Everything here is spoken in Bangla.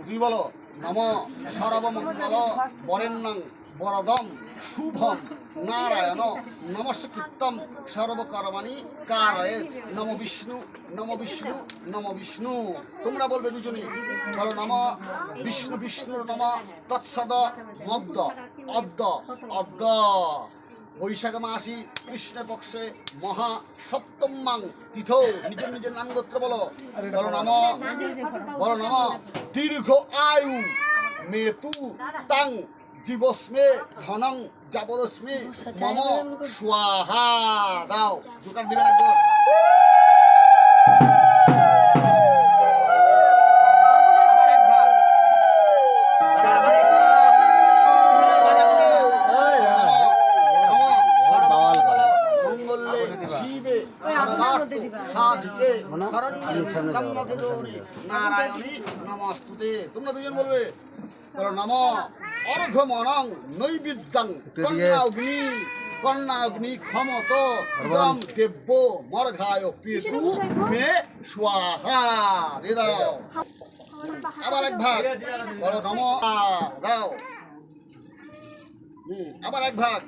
তুই বলো নম সর্বমঙ্গল বরেণ্যং বরদম শুভম নারায়ণ নমস্কৃত্যম সর্বকর্মাণি কারয়েৎ নম বিষ্ণু নম বিষ্ণু নম বিষ্ণু। তোমরা বলবে দুজনে বলো নম বিষ্ণু বিষ্ণু নম তৎসদ মদ্য অদ্য অদ্য। বৈশাখ মাসি কৃষ্ণপক্ষে মহা সপ্তমাং তিথৌ। নিজের নিজের নাম গোত্র বলো। বলো নম দীর্ঘ আয়ু মেতু তাং জীবস্মে ধনং যাবদস্মে মম স্বাহা। দাও দোকান দিবেন একবার। নারায়ণী নমস্তুতে। তোমরা দুজন বলবে নম অর্ঘমনং নৈবিদ্যং কন্যাগ্নি কন্যাগ্নি ক্ষমত ইদম দেব্য মর্ঘায় পেতু মে স্বাহা। দিয়ে দাও আবার এক ভাগ। বলো নম। দাও আবার এক ভাগ।